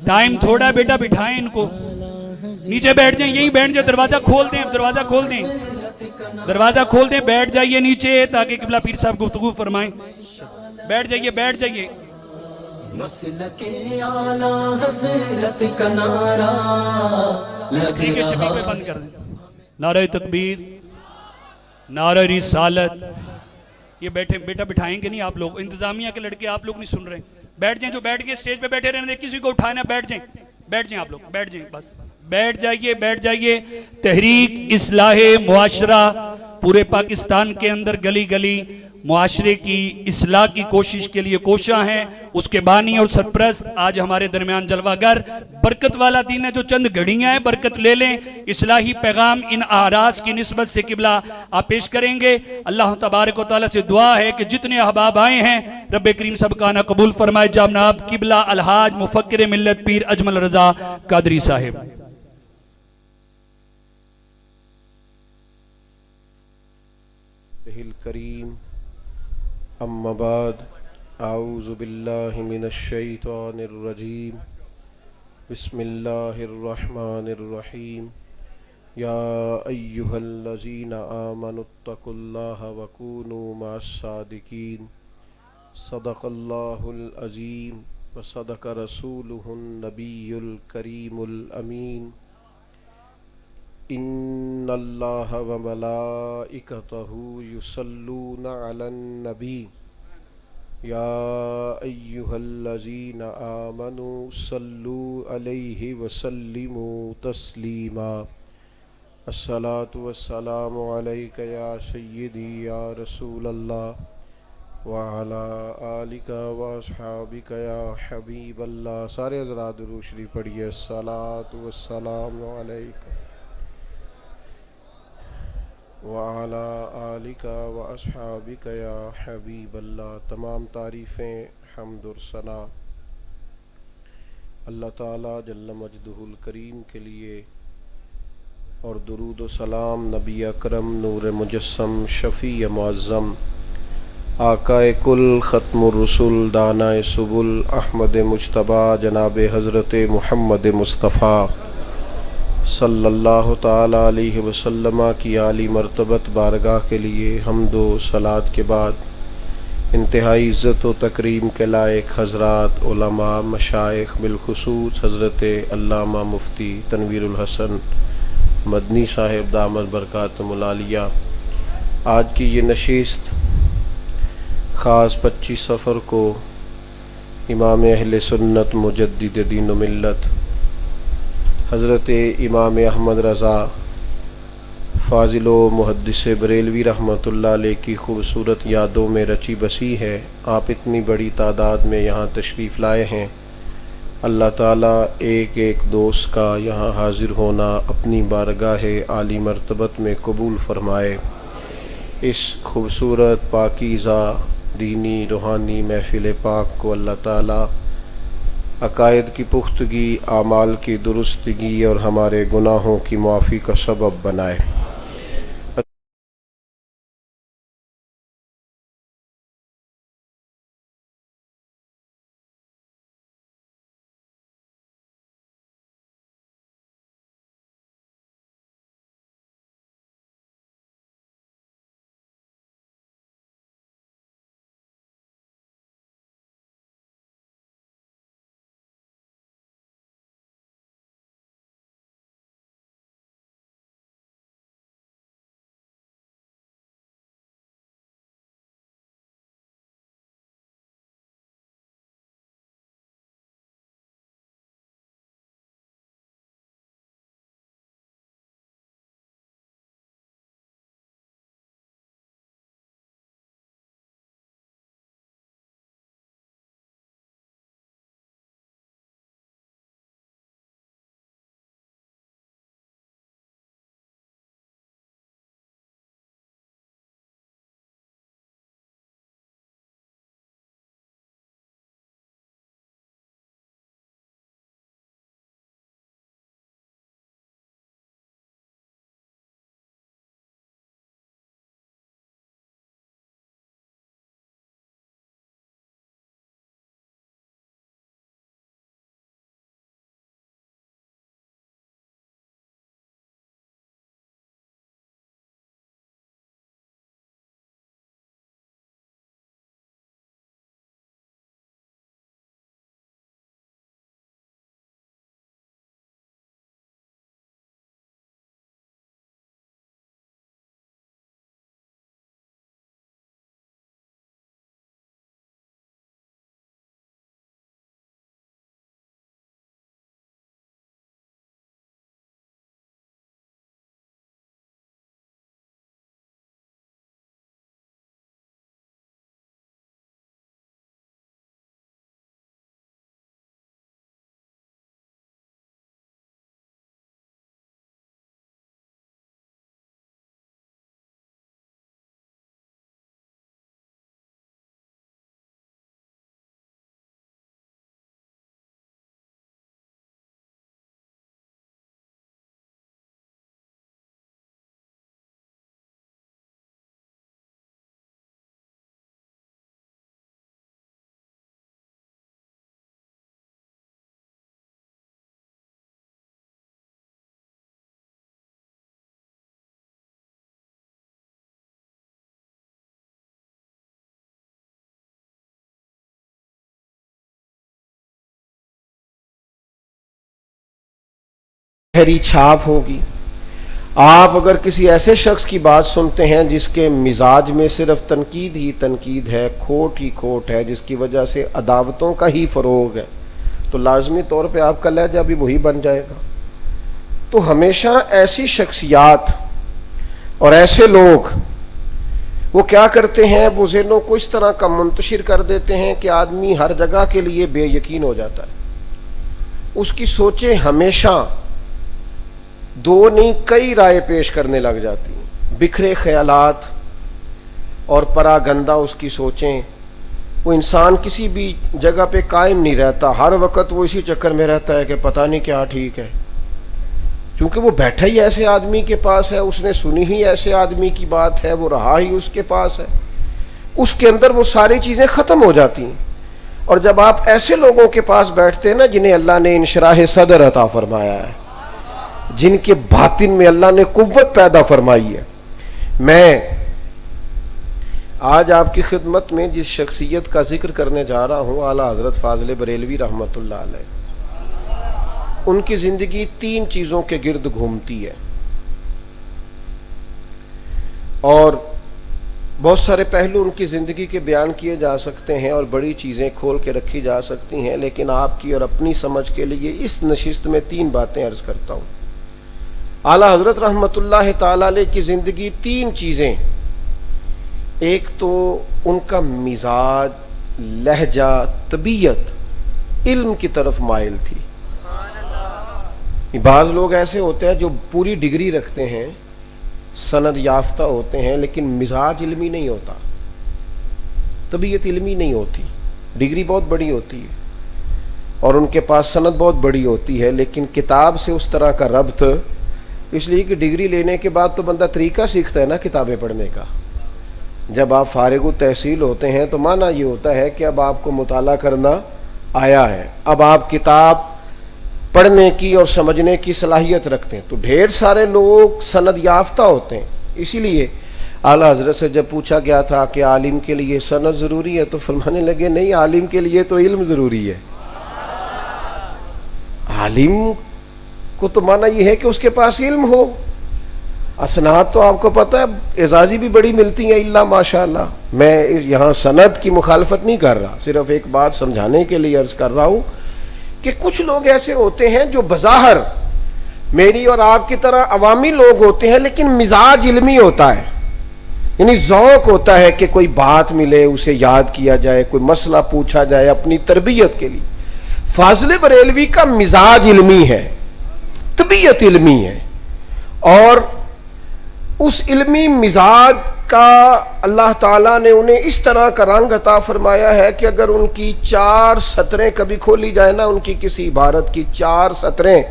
Time تھوڑا ہے بیٹا، بٹھائیں ان کو، نیچے بیٹھ جائیں، یہیں بیٹھ جائیں، دروازہ کھول دیں، دروازہ کھول دیں، دروازہ کھول دیں، بیٹھ جائیے نیچے تاکہ قبلہ پیر صاحب گفتگو فرمائیں. بیٹھ جائیے، بیٹھ جائیے. مسلک اعلیٰ حضرت کا نعرہ لگ ٹھیک ہے، شفیق پہ رہا. بند کر دیں. نعرہ تکبیر، نعرہ رسالت. یہ بیٹھے بیٹا، بٹھائیں گے نہیں آپ لوگ، انتظامیہ کے لڑکے آپ لوگ نہیں سن رہے. بیٹھ جائیں، جو بیٹھ کے اسٹیج پہ بیٹھے رہنے دیں، کسی کو اٹھانا. بیٹھ جائیں، بیٹھ جائیں آپ لوگ، بیٹھ جائیں بس. بیٹھ جائیے، بیٹھ جائیے. تحریک اصلاح معاشرہ پورے پاکستان کے اندر گلی گلی معاشرے کی اصلاح کی کوشش کے لیے کوشاں ہیں. اس کے بانی اور سرپرست آج ہمارے درمیان جلوہ گر. برکت والا دن ہے، جو چند گھڑیاں ہیں، برکت لے لیں. اصلاحی پیغام ان اعراض کی نسبت سے قبلہ آپ پیش کریں گے. اللہ تبارک و تعالیٰ سے دعا ہے کہ جتنے احباب آئے ہیں رب کریم سب کا نہ قبول فرمائے. جناب قبلہ الحاج مفکر ملت پیر اجمل رضا قادری صاحب. الکریم اما بعد اعوذ باللہ من الشیطان الرجیم بسم اللہ الرحمن الرحیم یا ایہا الذین آمنوا اتقوا اللہ وکونوا مع الصادقین صدق اللہ العظیم وصدق رسولہ النبی الکریم الامین ان اللہ وملائکتہ یصلون علی النبی یا ایہا الذین آمنوا صلوا علیہ وسلموا تسلیما. الصلاة والسلام علیک یا سیدی یا رسول اللہ وعلی آلک واصحابک یا حبیب اللہ. سارے حضرات درود شریف پڑھیے. الصلاة والسلام علیک وعلی آلک واصحابک یا حبیب اللہ. تمام تعریفیں، حمد و ثنا اللہ تعالیٰ جل مجدہ الکریم کے لیے، اور درود و سلام نبی اکرم نور مجسم شفیع معظم آقا کل ختم الرسل دانہ سبل احمد مجتبیٰ جناب حضرت محمد مصطفیٰ صلی اللہ تعالیٰ علیہ وسلم کی عالی مرتبت بارگاہ کے لیے حمد و صلات کے بعد انتہائی عزت و تکریم کے لائق حضرات علماء مشائخ، بالخصوص حضرت علامہ مفتی تنویر الحسن مدنی صاحب دامت برکاتہم العالیہ، آج کی یہ نشست خاص 25 صفر کو امام اہل سنت مجدد دین و ملت حضرت امام احمد رضا فاضل و محدث بریلوی رحمۃ اللہ علیہ کی خوبصورت یادوں میں رچی بسی ہے. آپ اتنی بڑی تعداد میں یہاں تشریف لائے ہیں. اللہ تعالیٰ ایک ایک دوست کا یہاں حاضر ہونا اپنی بارگاہ عالی مرتبت میں قبول فرمائے. اس خوبصورت پاکیزہ دینی روحانی محفل پاک کو اللہ تعالیٰ عقائد کی پختگی، اعمال کی درستگی اور ہمارے گناہوں کی معافی کا سبب بنائے. گہری چھاپ ہوگی. آپ اگر کسی ایسے شخص کی بات سنتے ہیں جس کے مزاج میں صرف تنقید ہی تنقید ہے، کھوٹ ہی کھوٹ ہے، جس کی وجہ سے عداوتوں کا ہی فروغ ہے، تو لازمی طور پہ آپ کا لہجہ بھی وہی بن جائے گا. تو ہمیشہ ایسی شخصیات اور ایسے لوگ وہ کیا کرتے ہیں، وہ ذہنوں کو اس طرح کا منتشر کر دیتے ہیں کہ آدمی ہر جگہ کے لیے بے یقین ہو جاتا ہے. اس کی سوچیں ہمیشہ دو نہیں کئی رائے پیش کرنے لگ جاتی ہیں، بکھرے خیالات اور پراگندہ اس کی سوچیں. وہ انسان کسی بھی جگہ پہ قائم نہیں رہتا، ہر وقت وہ اسی چکر میں رہتا ہے کہ پتہ نہیں کیا ٹھیک ہے، کیونکہ وہ بیٹھا ہی ایسے آدمی کے پاس ہے، اس نے سنی ہی ایسے آدمی کی بات ہے، وہ رہا ہی اس کے پاس ہے، اس کے اندر وہ ساری چیزیں ختم ہو جاتی ہیں. اور جب آپ ایسے لوگوں کے پاس بیٹھتے ہیں نا جنہیں اللہ نے انشراح صدر عطا فرمایا ہے، جن کے باطن میں اللہ نے قوت پیدا فرمائی ہے. میں آج آپ کی خدمت میں جس شخصیت کا ذکر کرنے جا رہا ہوں، اعلیٰ حضرت فاضل بریلوی رحمۃ اللہ علیہ، ان کی زندگی 3 چیزوں کے گرد گھومتی ہے، اور بہت سارے پہلو ان کی زندگی کے بیان کیے جا سکتے ہیں اور بڑی چیزیں کھول کے رکھی جا سکتی ہیں، لیکن آپ کی اور اپنی سمجھ کے لیے اس نشست میں 3 باتیں عرض کرتا ہوں. اعلیٰ حضرت رحمۃ اللہ تعالی علیہ کی زندگی 3 چیزیں، ایک تو ان کا مزاج، لہجہ، طبیعت علم کی طرف مائل تھی. بعض لوگ ایسے ہوتے ہیں جو پوری ڈگری رکھتے ہیں، سند یافتہ ہوتے ہیں، لیکن مزاج علمی نہیں ہوتا، طبیعت علمی نہیں ہوتی. ڈگری بہت بڑی ہوتی ہے اور ان کے پاس سند بہت بڑی ہوتی ہے، لیکن کتاب سے اس طرح کا ربط، اس لیے کہ ڈگری لینے کے بعد تو بندہ طریقہ سیکھتا ہے نا کتابیں پڑھنے کا. جب آپ فارغ التحصیل ہوتے ہیں تو معنی یہ ہوتا ہے کہ اب آپ کو مطالعہ کرنا آیا ہے، اب آپ کتاب پڑھنے کی اور سمجھنے کی صلاحیت رکھتے ہیں. تو ڈھیر سارے لوگ سند یافتہ ہوتے ہیں. اسی لیے اعلیٰ حضرت سے جب پوچھا گیا تھا کہ عالم کے لیے سند ضروری ہے، تو فرمانے لگے نہیں، عالم کے لیے تو علم ضروری ہے. عالم کو تو معنی یہ ہے کہ اس کے پاس علم ہو. اسناد تو آپ کو پتہ ہے اعزازی بھی بڑی ملتی ہیں الا ماشاء اللہ. میں یہاں سند کی مخالفت نہیں کر رہا، صرف ایک بات سمجھانے کے لیے عرض کر رہا ہوں کہ کچھ لوگ ایسے ہوتے ہیں جو بظاہر میری اور آپ کی طرح عوامی لوگ ہوتے ہیں، لیکن مزاج علمی ہوتا ہے، یعنی ذوق ہوتا ہے کہ کوئی بات ملے اسے یاد کیا جائے، کوئی مسئلہ پوچھا جائے اپنی تربیت کے لیے. فاضل بریلوی کا مزاج علمی ہے، طبیعت علمی ہے، اور اس علمی مزاج کا اللہ تعالیٰ نے انہیں اس طرح کا رنگ عطا فرمایا ہے کہ اگر ان کی 4 سطریں کبھی کھولی جائے نا، ان کی کسی عبارت کی 4 سطریں،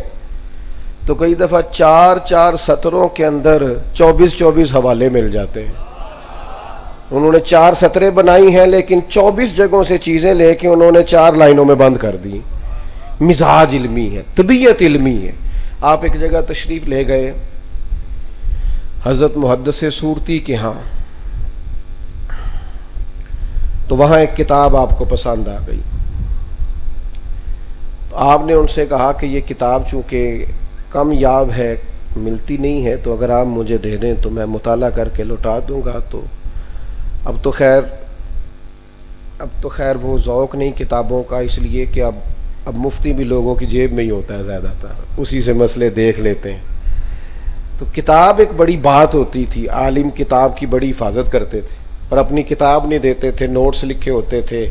تو کئی دفعہ 4 سطروں کے اندر 24 حوالے مل جاتے ہیں. انہوں نے 4 سطریں بنائی ہیں لیکن 24 جگہوں سے چیزیں لے کے انہوں نے 4 لائنوں میں بند کر دی. مزاج علمی ہے، طبیعت علمی ہے. آپ ایک جگہ تشریف لے گئے حضرت محدث صورتی کے ہاں، تو وہاں ایک کتاب آپ کو پسند آ گئی. تو آپ نے ان سے کہا کہ یہ کتاب چونکہ کم یاب ہے، ملتی نہیں ہے، تو اگر آپ مجھے دے دیں تو میں مطالعہ کر کے لوٹا دوں گا. تو اب تو خیر وہ ذوق نہیں کتابوں کا، اس لیے کہ اب مفتی بھی لوگوں کی جیب میں ہی ہوتا ہے، زیادہ تر اسی سے مسئلے دیکھ لیتے ہیں. تو کتاب ایک بڑی بات ہوتی تھی، عالم کتاب کی بڑی حفاظت کرتے تھے اور اپنی کتاب نہیں دیتے تھے، نوٹس لکھے ہوتے تھے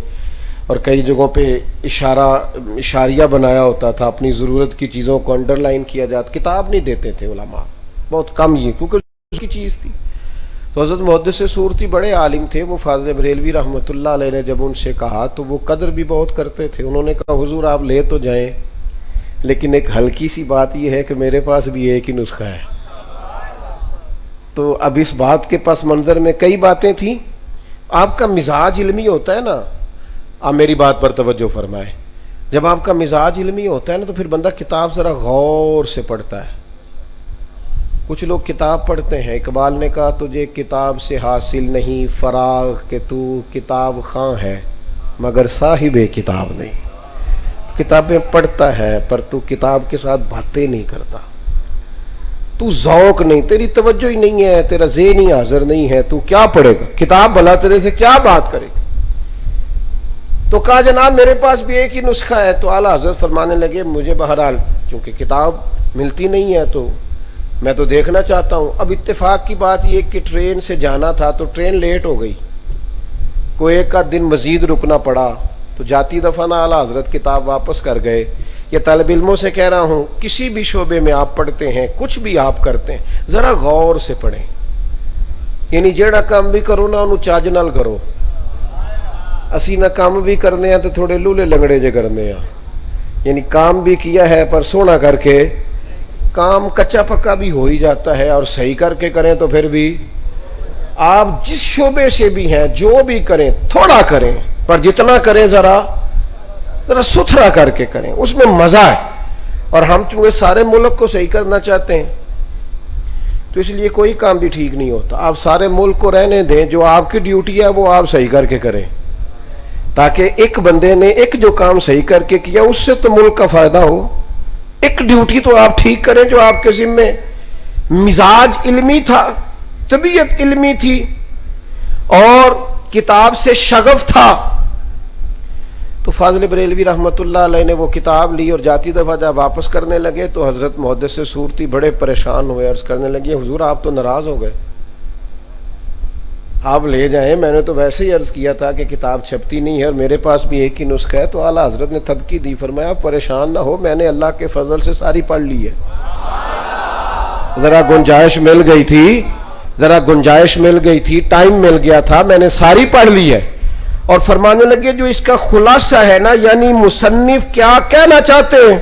اور کئی جگہوں پہ اشاریہ بنایا ہوتا تھا، اپنی ضرورت کی چیزوں کو انڈر لائن کیا جاتا. کتاب نہیں دیتے تھے علماء، بہت کم یہ، کیونکہ اس کی چیز تھی. تو حضرت محدث صورتی بڑے عالم تھے، وہ فاضل بریلوی رحمۃ اللہ علیہ نے جب ان سے کہا تو وہ قدر بھی بہت کرتے تھے. انہوں نے کہا حضور آپ لے تو جائیں، لیکن ایک ہلکی سی بات یہ ہے کہ میرے پاس بھی ایک ہی نسخہ ہے. تو اب اس بات کے پس منظر میں کئی باتیں تھیں. آپ کا مزاج علمی ہوتا ہے نا، آپ میری بات پر توجہ فرمائیں، جب آپ کا مزاج علمی ہوتا ہے نا تو پھر بندہ کتاب ذرا غور سے پڑھتا ہے. کچھ لوگ کتاب پڑھتے ہیں، اقبال نے کہا تجھے کتاب سے حاصل نہیں فراغ کہ تو کتاب خواں ہے مگر صاحب کتاب نہیں. کتابیں پڑھتا ہے پر تو کتاب کے ساتھ باتیں نہیں کرتا. تو ذوق نہیں، تیری توجہ ہی نہیں ہے، تیرا ذہن ہی حاضر نہیں ہے، تو کیا پڑھے گا؟ کتاب بھلا تیرے سے کیا بات کرے گا؟ تو کہا جناب میرے پاس بھی ایک ہی نسخہ ہے. تو اعلیٰ حضرت فرمانے لگے مجھے بہرحال چونکہ کتاب ملتی نہیں ہے تو میں تو دیکھنا چاہتا ہوں. اب اتفاق کی بات یہ کہ ٹرین سے جانا تھا تو ٹرین لیٹ ہو گئی، کوئی ایک آدھ دن مزید رکنا پڑا. تو جاتی دفعہ نا اعلیٰ حضرت کتاب واپس کر گئے. یہ طالب علموں سے کہہ رہا ہوں، کسی بھی شعبے میں آپ پڑھتے ہیں، کچھ بھی آپ کرتے ہیں، ذرا غور سے پڑھیں. یعنی جیڑا کام بھی کرو نا انہوں چاج نال کرو. اسی نہ کام بھی کرنے ہیں تو تھوڑے لولے لنگڑے جے کرنے ہیں. یعنی کام بھی کیا ہے پر سونا کر کے. کام کچا پکا بھی ہو ہی جاتا ہے، اور صحیح کر کے کریں تو پھر بھی آپ جس شعبے سے بھی ہیں جو بھی کریں تھوڑا کریں، پر جتنا کریں ذرا ستھرا کر کے کریں، اس میں مزہ ہے. اور ہم چونکہ سارے ملک کو صحیح کرنا چاہتے ہیں تو اس لیے کوئی کام بھی ٹھیک نہیں ہوتا. آپ سارے ملک کو رہنے دیں، جو آپ کی ڈیوٹی ہے وہ آپ صحیح کر کے کریں، تاکہ ایک بندے نے ایک جو کام صحیح کر کے کیا اس سے تو ملک کا فائدہ ہو. ایک ڈیوٹی تو آپ ٹھیک کریں جو آپ کے ذمے. مزاج علمی تھا، طبیعت علمی تھی، اور کتاب سے شغف تھا. تو فاضل بریلوی رحمۃ اللہ علیہ نے وہ کتاب لی، اور جاتی دفعہ جب واپس کرنے لگے تو حضرت محدث صورتی بڑے پریشان ہوئے، عرض کرنے لگے حضور آپ تو ناراض ہو گئے، آپ لے جائیں. میں نے تو ویسے ہی عرض کیا تھا کہ کتاب چھپتی نہیں ہے اور میرے پاس بھی ایک ہی نسخہ ہے. تو اعلیٰ حضرت نے تھبکی دی، فرمایا پریشان نہ ہو، میں نے اللہ کے فضل سے ساری پڑھ لی ہے. ذرا گنجائش مل گئی تھی، ٹائم مل گیا تھا، میں نے ساری پڑھ لی ہے. اور فرمانے لگے جو اس کا خلاصہ ہے نا، یعنی مصنف کیا کہنا چاہتے ہیں،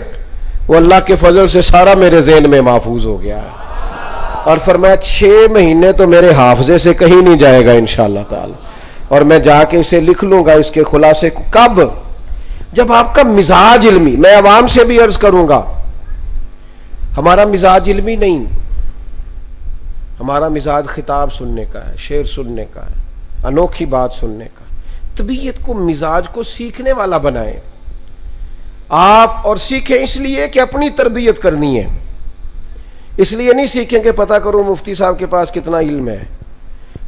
وہ اللہ کے فضل سے سارا میرے ذہن میں محفوظ ہو گیا ہے. اور فرمایا 6 مہینے تو میرے حافظے سے کہیں نہیں جائے گا انشاءاللہ تعالی، اور میں جا کے اسے لکھ لوں گا اس کے خلاصے کو. کب؟ جب آپ کا مزاج علمی. میں عوام سے بھی عرض کروں گا، ہمارا مزاج علمی نہیں، ہمارا مزاج خطاب سننے کا ہے، شعر سننے کا ہے، انوکھی بات سننے کا. طبیعت کو، مزاج کو سیکھنے والا بنائیں آپ، اور سیکھیں اس لیے کہ اپنی تربیت کرنی ہے. اس لیے نہیں سیکھیں کہ پتہ کرو مفتی صاحب کے پاس کتنا علم ہے،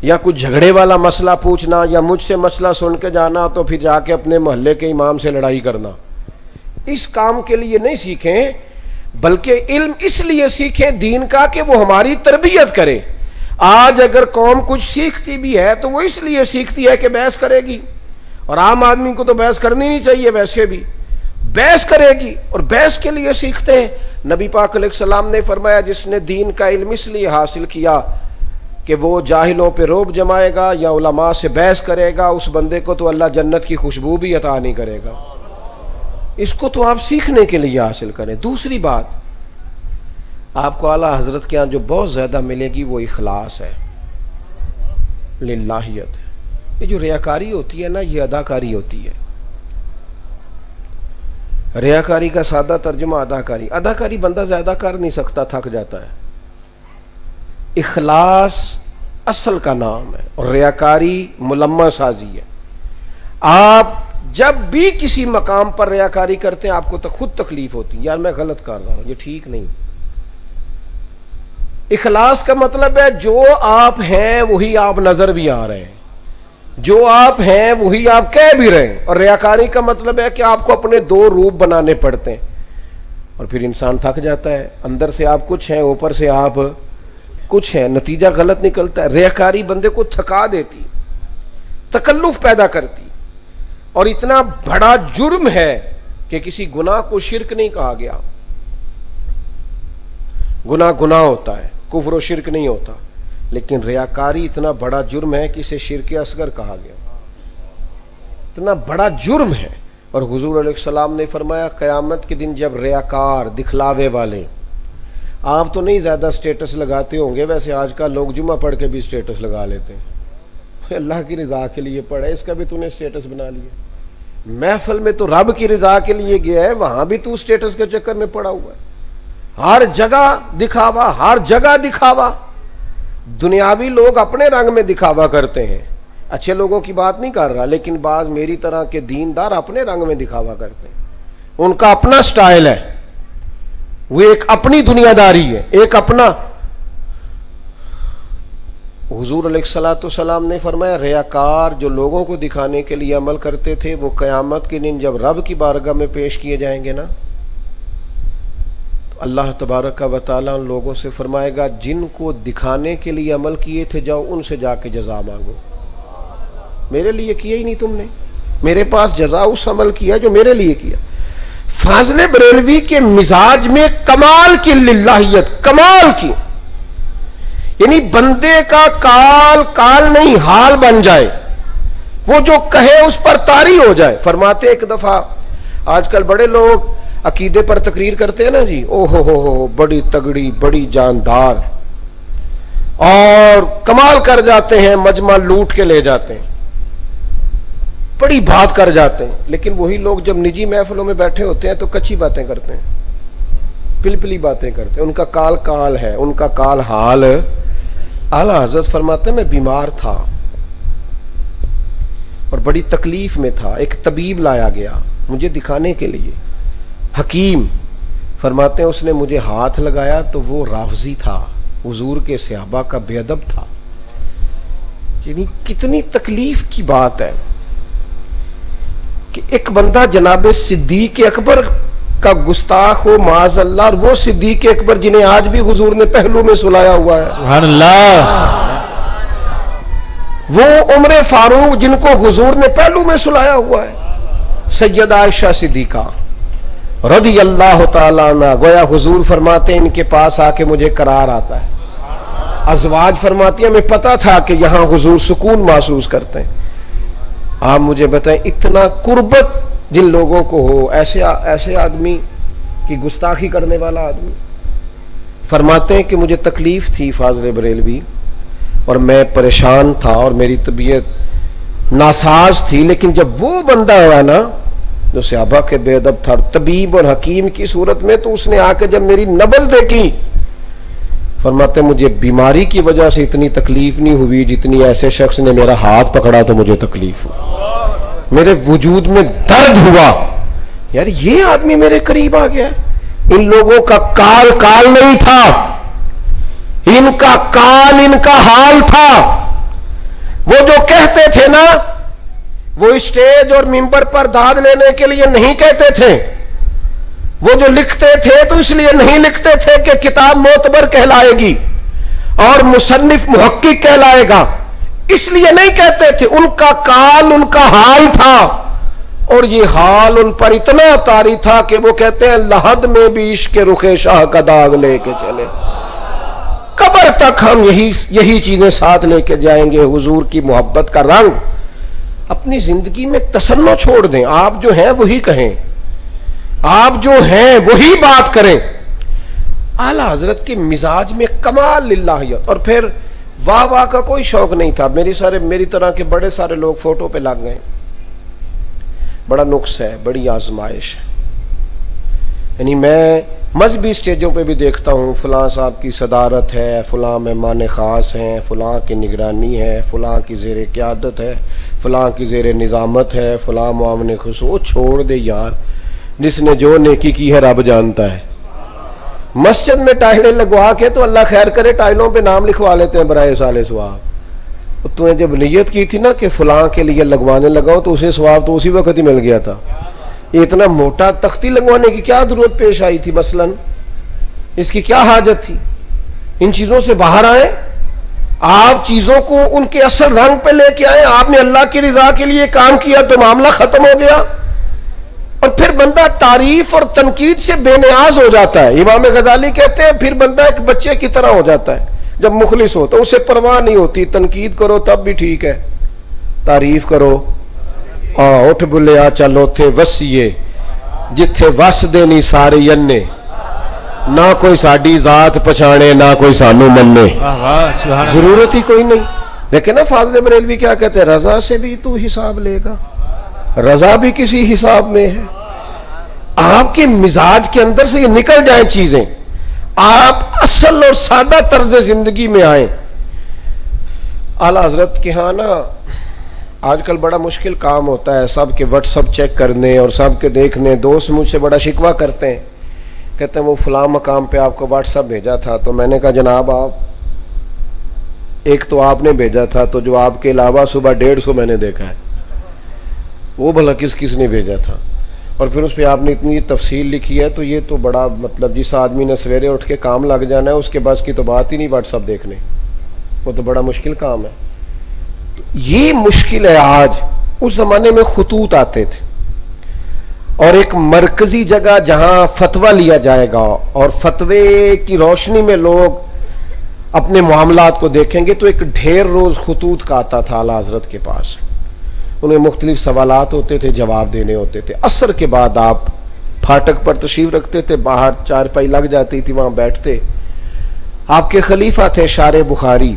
یا کچھ جھگڑے والا مسئلہ پوچھنا، یا مجھ سے مسئلہ سن کے جانا تو پھر جا کے اپنے محلے کے امام سے لڑائی کرنا. اس کام کے لیے نہیں سیکھیں، بلکہ علم اس لیے سیکھیں دین کا کہ وہ ہماری تربیت کرے. آج اگر قوم کچھ سیکھتی بھی ہے تو وہ اس لیے سیکھتی ہے کہ بحث کرے گی، اور عام آدمی کو تو بحث کرنی نہیں چاہیے، ویسے بھی بحث کرے گی، اور بحث کے لیے سیکھتے ہیں. نبی پاک علیہ السلام نے فرمایا جس نے دین کا علم اس لیے حاصل کیا کہ وہ جاہلوں پہ روب جمائے گا یا علماء سے بحث کرے گا، اس بندے کو تو اللہ جنت کی خوشبو بھی عطا نہیں کرے گا. اس کو تو آپ سیکھنے کے لیے حاصل کریں. دوسری بات آپ کو اعلیٰ حضرت کے ہاں جو بہت زیادہ ملے گی وہ اخلاص ہے، للہیت ہے. یہ جو ریاکاری ہوتی ہے نا، یہ اداکاری ہوتی ہے. ریاکاری کا سادہ ترجمہ اداکاری. اداکاری بندہ زیادہ کر نہیں سکتا، تھک جاتا ہے. اخلاص اصل کا نام ہے، اور ریاکاری ملمہ سازی ہے. آپ جب بھی کسی مقام پر ریاکاری کرتے ہیں آپ کو تو خود تکلیف ہوتی ہے، یار میں غلط کر رہا ہوں، یہ ٹھیک نہیں. اخلاص کا مطلب ہے جو آپ ہیں وہی آپ نظر بھی آ رہے ہیں، جو آپ ہیں وہی آپ کہہ بھی رہے ہیں. اور ریاکاری کا مطلب ہے کہ آپ کو اپنے 2 روپ بنانے پڑتے ہیں، اور پھر انسان تھک جاتا ہے. اندر سے آپ کچھ ہیں، اوپر سے آپ کچھ ہیں، نتیجہ غلط نکلتا ہے. ریاکاری بندے کو تھکا دیتی، تکلف پیدا کرتی، اور اتنا بڑا جرم ہے کہ کسی گناہ کو شرک نہیں کہا گیا. گناہ ہوتا ہے، کفر و شرک نہیں ہوتا، لیکن ریاکاری اتنا بڑا جرم ہے کہ اسے شرک اصغر کہا گیا. اتنا بڑا جرم ہے. اور حضور علیہ السلام نے فرمایا قیامت کے دن جب ریاکار، دکھلاوے والے، آپ تو نہیں زیادہ سٹیٹس لگاتے ہوں گے، ویسے آج کل لوگ جمعہ پڑھ کے بھی سٹیٹس لگا لیتے ہیں. اللہ کی رضا کے لیے پڑھا، اس کا بھی تو نے سٹیٹس بنا لیا. محفل میں تو رب کی رضا کے لیے گیا ہے، وہاں بھی تو سٹیٹس کے چکر میں پڑا ہوا ہے. ہر جگہ دکھاوا، ہر جگہ دکھاوا. دنیاوی لوگ اپنے رنگ میں دکھاوا کرتے ہیں، اچھے لوگوں کی بات نہیں کر رہا، لیکن بعض میری طرح کے دیندار اپنے رنگ میں دکھاوا کرتے ہیں. ان کا اپنا سٹائل ہے، وہ ایک اپنی دنیا داری ہے، ایک اپنا. حضور علیہ الصلوۃ والسلام نے فرمایا ریاکار جو لوگوں کو دکھانے کے لیے عمل کرتے تھے وہ قیامت کے دن جب رب کی بارگاہ میں پیش کیے جائیں گے نا تو اللہ تبارک و تعالیٰ ان لوگوں سے فرمائے گا جن کو دکھانے کے لیے عمل کیے تھے جاؤ ان سے جا کے جزا مانگو، میرے لیے کیا ہی نہیں تم نے، میرے پاس جزا اس عمل کیا جو میرے لیے کیا۔ فاضل بریلوی کے مزاج میں کمال کی للہیت، کمال کی، یعنی بندے کا کال کال نہیں حال بن جائے، وہ جو کہے اس پر طاری ہو جائے۔ فرماتے ایک دفعہ آج کل بڑے لوگ عقیدے پر تقریر کرتے ہیں نا جی، او ہو بڑی تگڑی بڑی جاندار، اور کمال کر جاتے ہیں، مجمع لوٹ کے لے جاتے ہیں، بڑی بات کر جاتے ہیں، لیکن وہی لوگ جب نجی محفلوں میں بیٹھے ہوتے ہیں تو کچی باتیں کرتے ہیں، پلپلی باتیں کرتے ہیں، ان کا کال کال ہے، ان کا کال حال۔ اعلیٰ حضرت فرماتے ہیں میں بیمار تھا اور بڑی تکلیف میں تھا، ایک طبیب لایا گیا مجھے دکھانے کے لیے، حکیم، فرماتے ہیں اس نے مجھے ہاتھ لگایا تو وہ رافضی تھا، حضور کے صحابہ کا بے ادب تھا۔ یعنی کتنی تکلیف کی بات ہے کہ ایک بندہ جناب صدیق اکبر کا گستاخ ہو معاذ اللہ، اور وہ صدیق اکبر جنہیں آج بھی حضور نے پہلو میں سلایا ہوا ہے، سبحان اللہ، وہ عمر فاروق جن کو حضور نے پہلو میں سلایا ہوا ہے، سیدہ عائشہ صدیقہ رضی اللہ تعالیٰ عنہ، گویا حضور فرماتے ہیں ان کے پاس آ کے مجھے قرار آتا ہے۔ ازواج فرماتی ہیں ہمیں پتا تھا کہ یہاں حضور سکون محسوس کرتے ہیں، آپ مجھے بتائیں اتنا قربت جن لوگوں کو ہو، ایسے آدمی کی گستاخی کرنے والا آدمی۔ فرماتے ہیں کہ مجھے تکلیف تھی فاضل بریلوی اور میں پریشان تھا اور میری طبیعت ناساز تھی، لیکن جب وہ بندہ ہوا نا جو صحابہ کے بے ادب تھا، طبیب اور حکیم کی صورت میں، تو اس نے آ کے جب میری نبض دیکھی، فرماتے ہیں مجھے بیماری کی وجہ سے اتنی تکلیف نہیں ہوئی جتنی ایسے شخص نے میرا ہاتھ پکڑا تو مجھے تکلیف ہوئی، میرے وجود میں درد ہوا، یار یہ آدمی میرے قریب آ گیا ہے۔ ان لوگوں کا کال کال نہیں تھا، ان کا کال ان کا حال تھا۔ وہ جو کہتے تھے نا وہ اسٹیج اور ممبر پر داد لینے کے لیے نہیں کہتے تھے، وہ جو لکھتے تھے تو اس لیے نہیں لکھتے تھے کہ کتاب معتبر کہلائے گی اور مصنف محقق کہلائے گا، اس لیے نہیں کہتے تھے، ان کا کال ان کا حال تھا، اور یہ حال ان پر اتنا طاری تھا کہ وہ کہتے ہیں لحد میں بھی عشق رخ شاہ کا داغ لے کے چلے، قبر تک ہم یہی چیزیں ساتھ لے کے جائیں گے، حضور کی محبت کا رنگ۔ اپنی زندگی میں تصنع چھوڑ دیں، آپ جو ہیں وہی کہیں، آپ جو ہیں وہی بات کریں۔ اعلیٰ حضرت کے مزاج میں کمال للہیت، اور پھر واہ واہ کا کوئی شوق نہیں تھا۔ میری طرح کے بڑے سارے لوگ فوٹو پہ لگ گئے، بڑا نقص ہے، بڑی آزمائش ہے۔ یعنی میں مذہبی سٹیجوں پہ بھی دیکھتا ہوں فلاں صاحب کی صدارت ہے، فلاں مہمان خاص ہیں، فلاں کی نگرانی ہے، فلاں کی زیر قیادت ہے، فلاں کی زیر نظامت ہے، فلاں معاون خصوص۔ چھوڑ دے یار، جس نے جو نیکی کی ہے رب جانتا ہے۔ مسجد میں ٹائلیں لگوا کے تو اللہ خیر کرے ٹائلوں پہ نام لکھوا لیتے ہیں برائے سال ثواب۔ تو نے جب نیت کی تھی نا کہ فلاں کے لیے لگوانے لگاؤ تو اسے ثواب تو اسی وقت ہی مل گیا تھا۔ یہ اتنا موٹا تختی لگوانے کی کیا ضرورت پیش آئی تھی؟ مثلاً اس کی کیا حاجت تھی؟ ان چیزوں سے باہر آئیں، آپ چیزوں کو ان کے اصل رنگ پہ لے کے آئیں۔ آپ نے اللہ کی رضا کے لیے کام کیا تو معاملہ ختم ہو گیا، اور پھر بندہ تعریف اور تنقید سے بے نیاز ہو جاتا ہے۔ امام غزالی کہتے ہیں پھر بندہ ایک بچے کی طرح ہو جاتا ہے جب مخلص ہو، تو اسے پرواہ نہیں ہوتی، تنقید کرو تب بھی ٹھیک ہے، تعریف کرو اٹھ بلیا چلو تھے وسیے جتھے وس دے نہیں سارے ینے، نہ کوئی ساڈی ذات پچھانے نہ کوئی سانو مننے، ضرورت ہی کوئی نہیں۔ لیکن نا فاضل بریلوی کیا کہتے ہیں، رضا سے بھی تو حساب لے گا، رضا بھی کسی حساب میں ہے۔ آپ کے مزاج کے اندر سے یہ نکل جائیں چیزیں، آپ اصل اور سادہ طرز زندگی میں آئیں۔ اعلیٰ حضرت کے ہاں نا آج کل بڑا مشکل کام ہوتا ہے، سب کے واٹس ایپ چیک کرنے اور سب کے دیکھنے۔ دوست مجھ سے بڑا شکوہ کرتے ہیں، کہتے ہیں وہ فلاں مقام پہ آپ کو واٹس ایپ بھیجا تھا، تو میں نے کہا جناب آپ ایک تو آپ نے بھیجا تھا، تو جو آپ کے علاوہ صبح 150 میں نے دیکھا ہے، وہ بھلا کس نے بھیجا تھا؟ اور پھر اس پہ آپ نے اتنی تفصیل لکھی ہے، تو یہ تو بڑا مطلب جس آدمی نے سویرے اٹھ کے کام لگ جانا ہے اس کے پاس کی تو بات ہی نہیں واٹس ایپ دیکھنے، وہ تو بڑا مشکل کام ہے. یہ مشکل ہے. آج اس زمانے میں خطوط آتے تھے اور ایک مرکزی جگہ جہاں فتویٰ لیا جائے گا اور فتوے کی روشنی میں لوگ اپنے معاملات کو دیکھیں گے، تو ایک ڈھیر روز خطوط کا آتا تھا اعلیٰ حضرت کے پاس. انہیں مختلف سوالات ہوتے تھے، جواب دینے ہوتے تھے. عصر کے بعد آپ پھاٹک پر تشریف رکھتے تھے، باہر چارپائی لگ جاتی تھی، وہاں بیٹھتے. آپ کے خلیفہ تھے شارح بخاری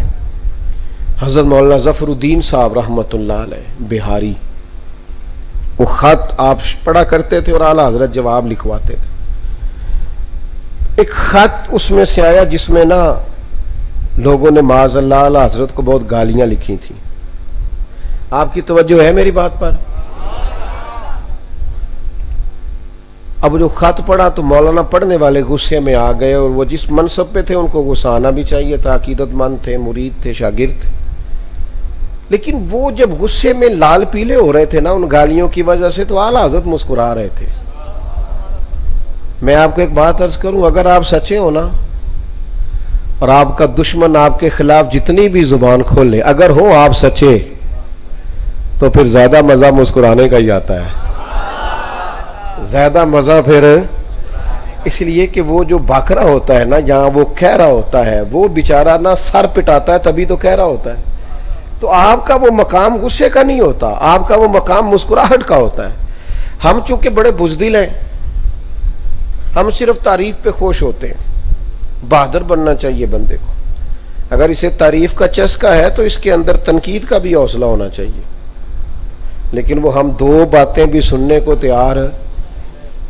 حضرت مولانا ظفر الدین صاحب رحمۃ اللہ علیہ بہاری. وہ خط آپ پڑھا کرتے تھے اور اعلیٰ حضرت جواب لکھواتے تھے. ایک خط اس میں سے آیا جس میں نا لوگوں نے معاذ اللہ اعلیٰ حضرت کو بہت گالیاں لکھی تھیں. آپ کی توجہ ہے میری بات پر؟ اب جو خط پڑھا تو مولانا پڑھنے والے غصے میں آ گئے، اور وہ جس منصب پہ تھے ان کو غصہ آنا بھی چاہیے تھا، عقیدت مند تھے، مرید تھے، شاگرد تھے. لیکن وہ جب غصے میں لال پیلے ہو رہے تھے نا ان گالیوں کی وجہ سے، تو اعلیٰ حضرت مسکرا رہے تھے. میں آپ کو ایک بات عرض کروں، اگر آپ سچے ہو نا اور آپ کا دشمن آپ کے خلاف جتنی بھی زبان کھول لے، اگر ہو آپ سچے تو پھر زیادہ مزہ مسکرانے کا ہی آتا ہے. زیادہ مزہ پھر اس لیے کہ وہ جو باکرا ہوتا ہے نا، جہاں وہ کہہ رہا ہوتا ہے، وہ بیچارہ نا سر پٹاتا ہے تبھی تو کہہ رہا ہوتا ہے. تو آپ کا وہ مقام غصے کا نہیں ہوتا، آپ کا وہ مقام مسکراہٹ کا ہوتا ہے. ہم چونکہ بڑے بزدل ہیں، ہم صرف تعریف پہ خوش ہوتے ہیں. بہادر بننا چاہیے بندے کو. اگر اسے تعریف کا چسکا ہے تو اس کے اندر تنقید کا بھی حوصلہ ہونا چاہیے. لیکن وہ ہم دو باتیں بھی سننے کو تیار.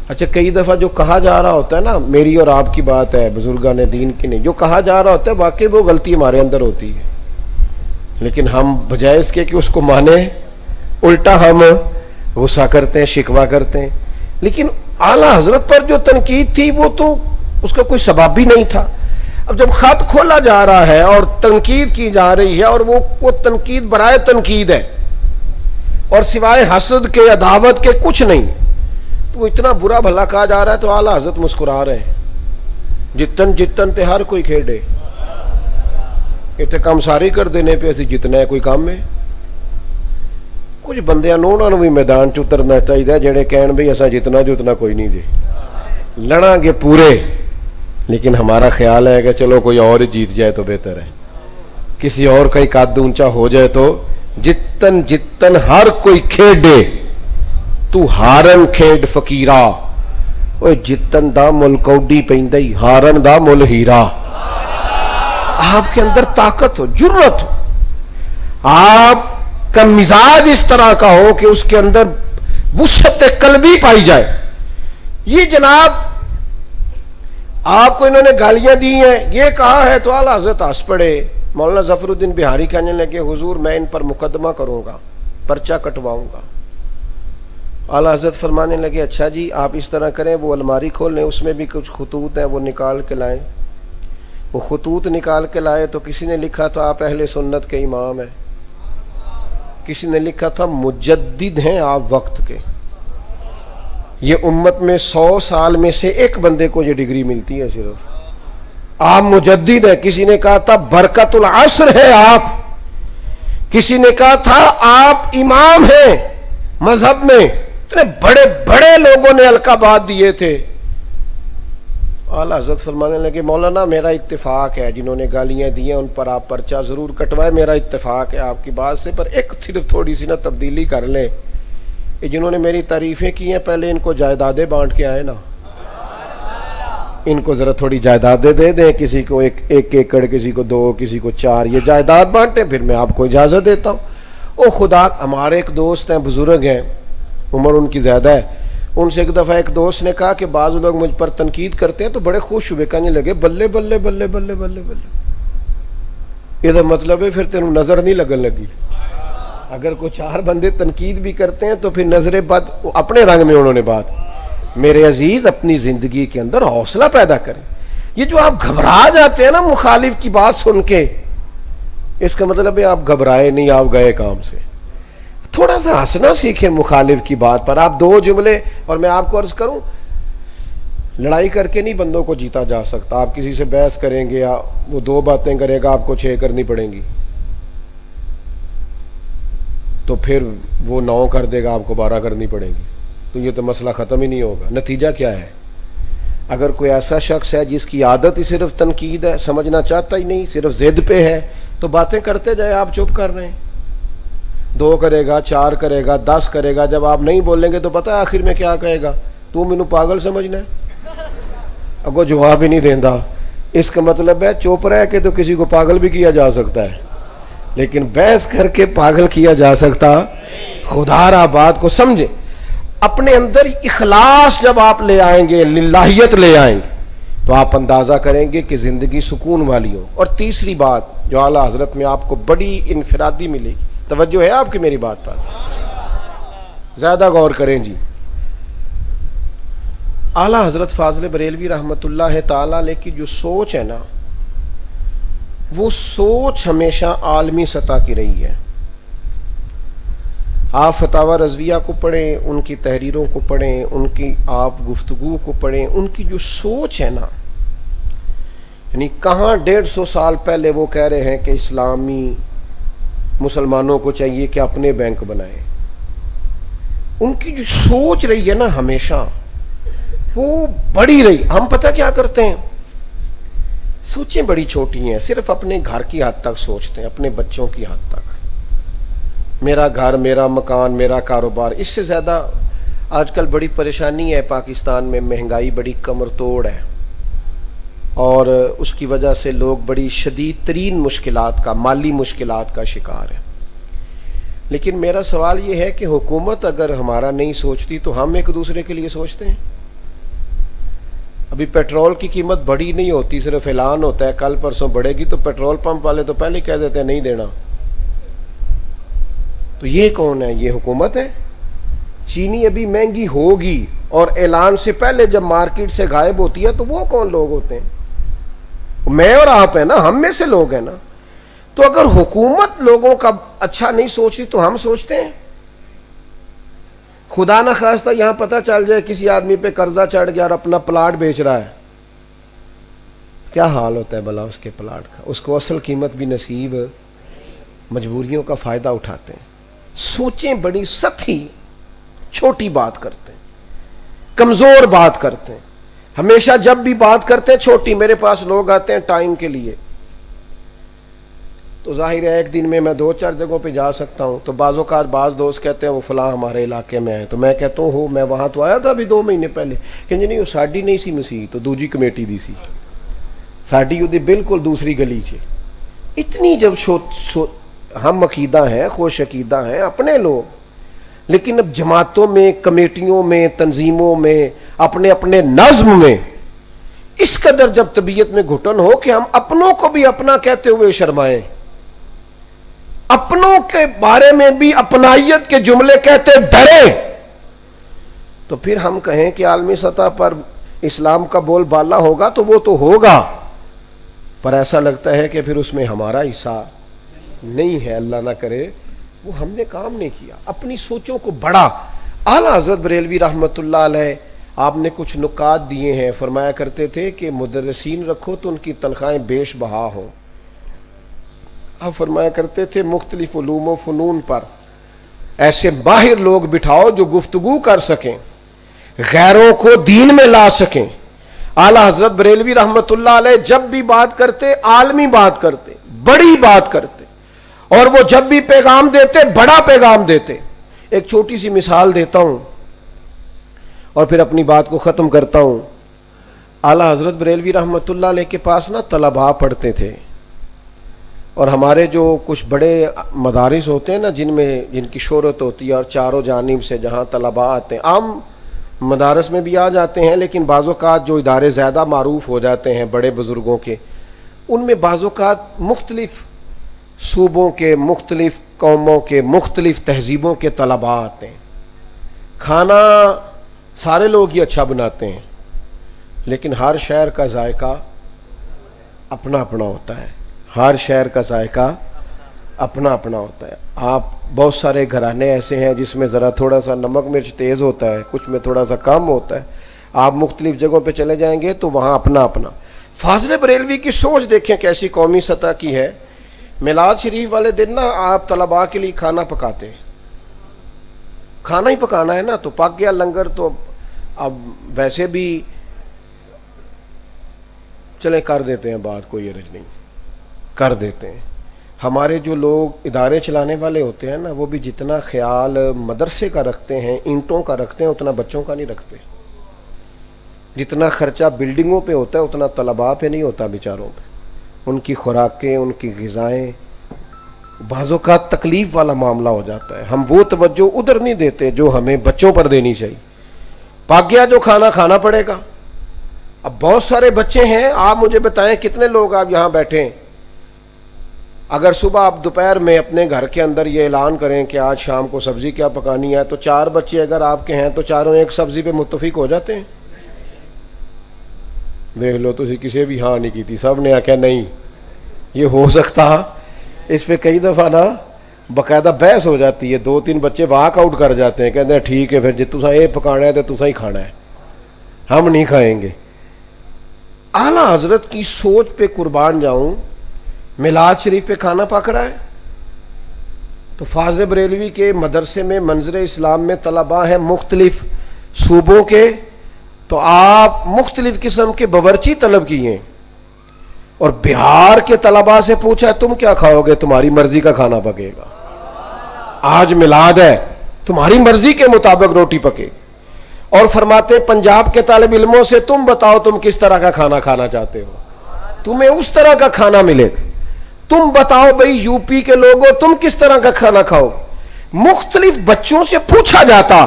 اچھا کئی دفعہ جو کہا جا رہا ہوتا ہے نا، میری اور آپ کی بات ہے، بزرگان دین کی نہیں، جو کہا جا رہا ہوتا ہے واقعی وہ غلطی ہمارے اندر ہوتی ہے، لیکن ہم بجائے اس کے کہ اس کو مانے، الٹا ہم غصہ کرتے ہیں، شکوہ کرتے ہیں. لیکن اعلیٰ حضرت پر جو تنقید تھی وہ تو اس کا کوئی سبب بھی نہیں تھا. اب جب خط کھولا جا رہا ہے اور تنقید کی جا رہی ہے، اور وہ تنقید برائے تنقید ہے اور سوائے حسد کے، عداوت کے کچھ نہیں، تو وہ اتنا برا بھلا کہا جا رہا ہے تو اعلیٰ حضرت مسکرا رہے ہیں. جتن جتن تے ہر کوئی کھیڑے، اتنے کام ساری کر دینے پہ اسی جتنا ہے کوئی کام ہے. کچھ بندیاں انہوں نے بھی میدان چ اترنا چاہیے جڑے کہن بھئی اسا جتنا جتنا کوئی نہیں جی، لڑاں گے پورے. لیکن ہمارا خیال ہے کہ چلو کوئی اور جیت جائے تو بہتر ہے، کسی اور کا ہی قد اونچا ہو جائے. تو جتن جتن ہر کوئی کھیڈے تو ہارن کھیڈ فقیرا، اوے جتن دا مل کوڈی پیندی ہارن دا مل ہیرا. آپ کے اندر طاقت ہو، جرت ہو، آپ کا مزاج اس طرح کا ہو کہ اس کے اندر وسعت قلبی پائی جائے. یہ جناب آپ کو انہوں نے گالیاں دی ہیں، یہ کہا ہے تو اعلیٰ حضرت ہنس پڑے. مولانا ظفر الدین بہاری کہنے لگے حضور میں ان پر مقدمہ کروں گا، پرچہ کٹواؤں گا. اعلیٰ حضرت فرمانے لگے اچھا جی آپ اس طرح کریں، وہ الماری کھول لیں، اس میں بھی کچھ خطوط ہیں وہ نکال کے لائیں. وہ خطوط نکال کے لائے تو کسی نے لکھا تھا آپ اہل سنت کے امام ہیں، کسی نے لکھا تھا مجدد ہیں آپ وقت کے. یہ امت میں 100 سال میں سے ایک بندے کو یہ ڈگری ملتی ہے صرف، آپ مجدد ہیں. کسی نے کہا تھا برکت العصر ہے آپ، کسی نے کہا تھا آپ امام ہیں مذہب میں. اتنے بڑے بڑے لوگوں نے القابات دیے تھے. اعلیٰ حضرت فرمانے لگے مولانا میرا اتفاق ہے، جنہوں نے گالیاں دی ہیں ان پر آپ پرچہ ضرور کٹوائے، میرا اتفاق ہے آپ کی بات سے، پر ایک صرف تھوڑی سی نا تبدیلی کر لیں. یہ جنہوں نے میری تعریفیں کی ہیں پہلے ان کو جائیدادیں بانٹ کے آئے نا، ان کو ذرا تھوڑی جائیدادیں دے دیں، کسی کو ایک ایکڑ، کسی کو 2، کسی کو 4، یہ جائیداد بانٹیں، پھر میں آپ کو اجازت دیتا ہوں. او خدا، ہمارے ایک دوست ہیں بزرگ ہیں، عمر ان کی زیادہ ہے، ان سے ایک دفعہ ایک دوست نے کہا کہ بعض لوگ مجھ پر تنقید کرتے ہیں تو بڑے خوش ہوئے، کہنے لگے بلے بلے بلے بلے بلے بلے. یہ مطلب ہے پھر تینوں نظر نہیں لگن لگی. اگر کوئی 4 بندے تنقید بھی کرتے ہیں تو پھر نظر بد اپنے رنگ میں انہوں نے بات. میرے عزیز اپنی زندگی کے اندر حوصلہ پیدا کریں. یہ جو آپ گھبرا جاتے ہیں نا مخالف کی بات سن کے، اس کا مطلب ہے آپ گھبرائے نہیں، آپ گئے کام سے. تھوڑا سا ہنسنا سیکھیں مخالف کی بات پر. آپ دو جملے، اور میں آپ کو عرض کروں، لڑائی کر کے نہیں بندوں کو جیتا جا سکتا. آپ کسی سے بحث کریں گے، وہ 2 باتیں کرے گا، آپ کو 6 کرنی پڑیں گی، تو پھر وہ 9 کر دے گا، آپ کو 12 کرنی پڑیں گی. تو یہ تو مسئلہ ختم ہی نہیں ہوگا. نتیجہ کیا ہے؟ اگر کوئی ایسا شخص ہے جس کی عادت ہی صرف تنقید ہے، سمجھنا چاہتا ہی نہیں، صرف ضد پہ ہے، تو باتیں کرتے جائے، آپ چپ کر رہے ہیں. 2 کرے گا، 4 کرے گا، 10 کرے گا. جب آپ نہیں بولیں گے تو پتہ ہے آخر میں کیا کہے گا؟ تو مینوں پاگل سمجھنا ہے. اگو جواب ہی نہیں دیندا. اس کا مطلب ہے چپ رہ کے تو کسی کو پاگل بھی کیا جا سکتا ہے، لیکن بحث کر کے پاگل کیا جا سکتا. خدا را بات کو سمجھے. اپنے اندر اخلاص جب آپ لے آئیں گے، للہیت لے آئیں گے، تو آپ اندازہ کریں گے کہ زندگی سکون والی ہو. اور تیسری بات جو اعلیٰ حضرت میں آپ کو بڑی انفرادی ملے گی، توجہ ہے آپ کی میری بات پر؟ زیادہ غور کریں جی. اعلیٰ حضرت فاضل بریلوی رحمۃ اللہ تعالی علیہ کی جو سوچ ہے نا، وہ سوچ ہمیشہ عالمی سطح کی رہی ہے. آپ فتاوی رضویہ کو پڑھیں، ان کی تحریروں کو پڑھیں، ان کی آپ گفتگو کو پڑھیں، ان کی جو سوچ ہے نا، یعنی کہاں 150 سال پہلے وہ کہہ رہے ہیں کہ اسلامی مسلمانوں کو چاہیے کہ اپنے بینک بنائیں. ان کی جو سوچ رہی ہے نا ہمیشہ، وہ بڑی رہی. ہم پتہ کیا کرتے ہیں؟ سوچیں بڑی چھوٹی ہیں، صرف اپنے گھر کی حد تک سوچتے ہیں، اپنے بچوں کی حد تک. میرا گھر، میرا مکان، میرا کاروبار. اس سے زیادہ آج کل بڑی پریشانی ہے پاکستان میں. مہنگائی بڑی کمر توڑ ہے، اور اس کی وجہ سے لوگ بڑی شدید ترین مشکلات کا، مالی مشکلات کا شکار ہیں. لیکن میرا سوال یہ ہے کہ حکومت اگر ہمارا نہیں سوچتی تو ہم ایک دوسرے کے لیے سوچتے ہیں؟ ابھی پیٹرول کی قیمت بڑی نہیں ہوتی، صرف اعلان ہوتا ہے کل پرسوں بڑھے گی، تو پیٹرول پمپ والے تو پہلے کہہ دیتے ہیں نہیں دینا. تو یہ کون ہے؟ یہ حکومت ہے. چینی ابھی مہنگی ہوگی، اور اعلان سے پہلے جب مارکیٹ سے غائب ہوتی ہے، تو وہ کون لوگ ہوتے ہیں؟ میں اور آپ ہیں نا، ہم میں سے لوگ ہیں نا. تو اگر حکومت لوگوں کا اچھا نہیں سوچتی تو ہم سوچتے ہیں؟ خدا نہ خواستہ یہاں پتہ چل جائے کسی آدمی پہ قرضہ چڑھ گیا اور اپنا پلاٹ بیچ رہا ہے، کیا حال ہوتا ہے بھلا اس کے پلاٹ کا؟ اس کو اصل قیمت بھی نصیب، مجبوریوں کا فائدہ اٹھاتے ہیں. سوچیں بڑی سطحی، چھوٹی بات کرتے ہیں، کمزور بات کرتے ہیں. ہمیشہ جب بھی بات کرتے ہیں چھوٹی. میرے پاس لوگ آتے ہیں ٹائم کے لیے، تو ظاہر ہے ایک دن میں 2-4 جگہوں پہ جا سکتا ہوں. تو بعض اوقات بعض دوست کہتے ہیں وہ فلاں ہمارے علاقے میں آئے، تو میں کہتا ہوں میں وہاں تو آیا تھا ابھی 2 مہینے پہلے. کہ نہیں وہ ساڈی نہیں سی مسیح، تو دوجی کمیٹی دی سی ساڈی، وہ بالکل دوسری گلی چ. اتنی جب ہم عقیدہ ہیں، خوش عقیدہ ہیں، اپنے لوگ، لیکن اب جماعتوں میں، کمیٹیوں میں، تنظیموں میں، اپنے اپنے نظم میں اس قدر جب طبیعت میں گھٹن ہو کہ ہم اپنوں کو بھی اپنا کہتے ہوئے شرمائیں، اپنوں کے بارے میں بھی اپنائیت کے جملے کہتے ڈریں، تو پھر ہم کہیں کہ عالمی سطح پر اسلام کا بول بالا ہوگا تو وہ تو ہوگا، پر ایسا لگتا ہے کہ پھر اس میں ہمارا حصہ نہیں ہے. اللہ نہ کرے وہ ہم نے کام نہیں کیا. اپنی سوچوں کو بڑا. اعلیٰ حضرت بریلوی رحمۃ اللہ علیہ آپ نے کچھ نکات دیے ہیں. فرمایا کرتے تھے کہ مدرسین رکھو تو ان کی تنخواہیں بیش بہا ہوں. آپ فرمایا کرتے تھے مختلف علوم و فنون پر ایسے ماہر لوگ بٹھاؤ جو گفتگو کر سکیں، غیروں کو دین میں لا سکیں. اعلیٰ حضرت بریلوی رحمۃ اللہ علیہ جب بھی بات کرتے عالمی بات کرتے، بڑی بات کرتے، اور وہ جب بھی پیغام دیتے بڑا پیغام دیتے. ایک چھوٹی سی مثال دیتا ہوں اور پھر اپنی بات کو ختم کرتا ہوں. اعلیٰ حضرت بریلوی رحمۃ اللہ علیہ کے پاس نا طلباء پڑھتے تھے، اور ہمارے جو کچھ بڑے مدارس ہوتے ہیں نا جن کی شہرت ہوتی ہے، اور چاروں جانب سے جہاں طلباء آتے ہیں، عام مدارس میں بھی آ جاتے ہیں، لیکن بعض اوقات جو ادارے زیادہ معروف ہو جاتے ہیں بڑے بزرگوں کے، ان میں بعض اوقات مختلف صوبوں کے، مختلف قوموں کے، مختلف تہذیبوں کے طلباء آتے ہیں. کھانا سارے لوگ ہی اچھا بناتے ہیں، لیکن ہر شہر کا ذائقہ اپنا اپنا ہوتا ہے. ہر شہر کا ذائقہ اپنا اپنا ہوتا ہے. آپ بہت سارے گھرانے ایسے ہیں جس میں ذرا تھوڑا سا نمک مرچ تیز ہوتا ہے, کچھ میں تھوڑا سا کم ہوتا ہے. آپ مختلف جگہوں پہ چلے جائیں گے تو وہاں اپنا اپنا. فاضل بریلوی کی سوچ دیکھیں کیسی قومی سطح کی ہے. میلاد شریف والے دن نا آپ طلباء کے لیے کھانا پکاتے ہیں, کھانا ہی پکانا ہے نا, تو پک گیا لنگر تو اب ویسے بھی چلیں کر دیتے ہیں بات, کوئی عرض نہیں, کر دیتے ہیں. ہمارے جو لوگ ادارے چلانے والے ہوتے ہیں نا, وہ بھی جتنا خیال مدرسے کا رکھتے ہیں, اینٹوں کا رکھتے ہیں, اتنا بچوں کا نہیں رکھتے. جتنا خرچہ بلڈنگوں پہ ہوتا ہے اتنا طلباء پہ نہیں ہوتا بیچاروں پہ. ان کی خوراکیں, ان کی غذائیں, بعض اوقات تکلیف والا معاملہ ہو جاتا ہے. ہم وہ توجہ ادھر نہیں دیتے جو ہمیں بچوں پر دینی چاہیے. پک گیا جو کھانا کھانا پڑے گا. اب بہت سارے بچے ہیں, آپ مجھے بتائیں کتنے لوگ آپ یہاں بیٹھے ہیں, اگر صبح آپ دوپہر میں اپنے گھر کے اندر یہ اعلان کریں کہ آج شام کو سبزی کیا پکانی ہے, تو 4 بچے اگر آپ کے ہیں تو چاروں ایک سبزی پہ متفق ہو جاتے ہیں. دیکھ لو تسی کسی بھی ہاں نہیں کی تھی, سب نے آخیا نہیں یہ ہو سکتا. اس پہ کئی دفعہ نا باقاعدہ بحث ہو جاتی ہے, 2-3 بچے واک آؤٹ کر جاتے ہیں, کہتے ہیں ٹھیک ہے پھر جی تساں یہ پکانا ہے تو تساں ہی کھانا ہے, ہم نہیں کھائیں گے. اعلیٰ حضرت کی سوچ پہ قربان جاؤں, میلاد شریف پہ کھانا پک رہا ہے تو فاضل بریلوی کے مدرسے میں منظر اسلام میں طلباء ہیں مختلف صوبوں کے, تو آپ مختلف قسم کے باورچی طلب کیے اور بہار کے طلباء سے پوچھا تم کیا کھاؤ گے, تمہاری مرضی کا کھانا پکے گا. آج میلاد ہے, تمہاری مرضی کے مطابق روٹی پکے. اور فرماتے پنجاب کے طالب علموں سے تم بتاؤ تم کس طرح کا کھانا کھانا چاہتے ہو, تمہیں اس طرح کا کھانا ملے گا. تم بتاؤ بھئی یو پی کے لوگوں تم کس طرح کا کھانا کھاؤ. مختلف بچوں سے پوچھا جاتا.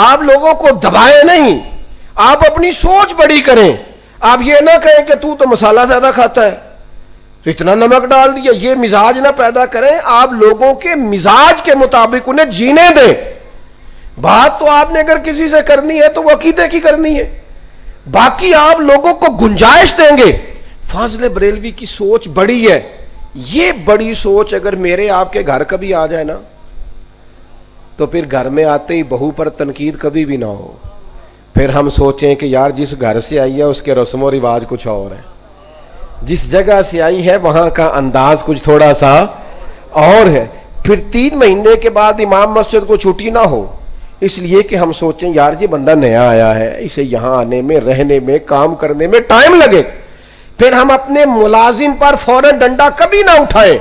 آپ لوگوں کو دبائیں نہیں, آپ اپنی سوچ بڑی کریں. آپ یہ نہ کہیں کہ تو مسالہ زیادہ کھاتا ہے تو اتنا نمک ڈال دیا, یہ مزاج نہ پیدا کریں. آپ لوگوں کے مزاج کے مطابق انہیں جینے دیں. بات تو آپ نے اگر کسی سے کرنی ہے تو وہ عقیدے کی کرنی ہے, باقی آپ لوگوں کو گنجائش دیں گے. فاضل بریلوی کی سوچ بڑی ہے. یہ بڑی سوچ اگر میرے آپ کے گھر کبھی آ جائے نا تو پھر گھر میں آتے ہی بہو پر تنقید کبھی بھی نہ ہو. پھر ہم سوچیں کہ یار جس گھر سے آئی ہے اس کے رسم و رواج کچھ اور ہیں, جس جگہ سے آئی ہے وہاں کا انداز کچھ تھوڑا سا اور ہے. پھر 3 مہینے کے بعد امام مسجد کو چھٹی نہ ہو, اس لیے کہ ہم سوچیں یار یہ بندہ نیا آیا ہے, اسے یہاں آنے میں, رہنے میں, کام کرنے میں ٹائم لگے. پھر ہم اپنے ملازم پر فوراً ڈنڈا کبھی نہ اٹھائیں.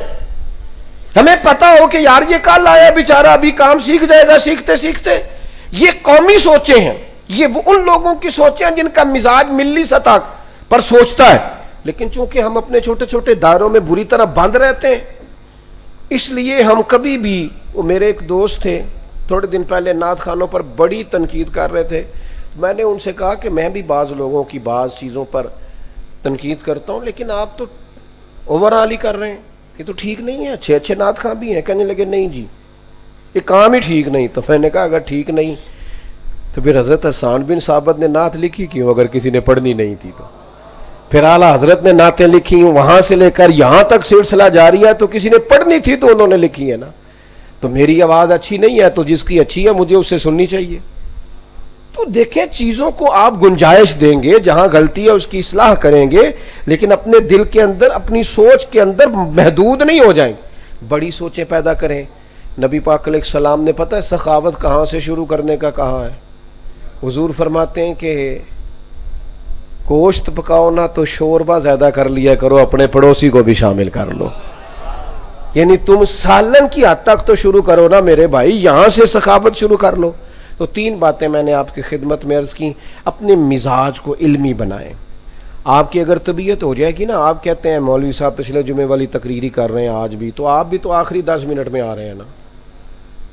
ہمیں پتا ہو کہ یار یہ کل آیا بیچارہ, ابھی کام سیکھ جائے گا سیکھتے سیکھتے. یہ قومی سوچیں ہیں, یہ وہ ان لوگوں کی سوچیں جن کا مزاج ملی سطح پر سوچتا ہے. لیکن چونکہ ہم اپنے چھوٹے چھوٹے دائروں میں بری طرح بند رہتے ہیں, اس لیے ہم کبھی بھی, وہ میرے ایک دوست تھے تھوڑے دن پہلے نعت خوانوں پر بڑی تنقید کر رہے تھے. میں نے ان سے کہا کہ میں بھی بعض لوگوں کی بعض چیزوں پر تنقید کرتا ہوں, لیکن آپ تو اوور آل ہی کر رہے ہیں, یہ تو ٹھیک نہیں ہے. اچھے نعت خواں بھی ہیں. کہنے لگے نہیں جی یہ کام ہی ٹھیک نہیں. تو میں نے کہا اگر ٹھیک نہیں تو پھر حضرت حسان بن ثابت نے نعت لکھی کیوں, اگر کسی نے پڑھنی نہیں تھی تو. پھر اعلیٰ حضرت نے نعتیں لکھی, وہاں سے لے کر یہاں تک سلسلہ جاری ہے, تو کسی نے پڑھنی تھی تو انہوں نے لکھی ہے نا. تو میری آواز اچھی نہیں ہے تو جس کی اچھی ہے مجھے اس سے سننی چاہیے. تو دیکھیں چیزوں کو آپ گنجائش دیں گے, جہاں غلطی ہے اس کی اصلاح کریں گے, لیکن اپنے دل کے اندر, اپنی سوچ کے اندر محدود نہیں ہو جائیں. بڑی سوچیں پیدا کریں. نبی پاک علیہ السلام نے پتہ ہے سخاوت کہاں سے شروع کرنے کا کہا ہے. حضور فرماتے ہیں کہ گوشت پکاؤ نا تو شوربہ زیادہ کر لیا کرو, اپنے پڑوسی کو بھی شامل کر لو. یعنی تم سالن کی حد تک تو شروع کرو نا میرے بھائی, یہاں سے سخاوت شروع کر لو. تو 3 باتیں میں نے آپ کی خدمت میں عرض کی. اپنے مزاج کو علمی بنائیں. آپ کی اگر طبیعت ہو جائے گی نا, آپ کہتے ہیں مولوی صاحب پچھلے جمعے والی تقریری کر رہے ہیں آج بھی, تو آپ بھی تو آخری 10 منٹ میں آ رہے ہیں نا.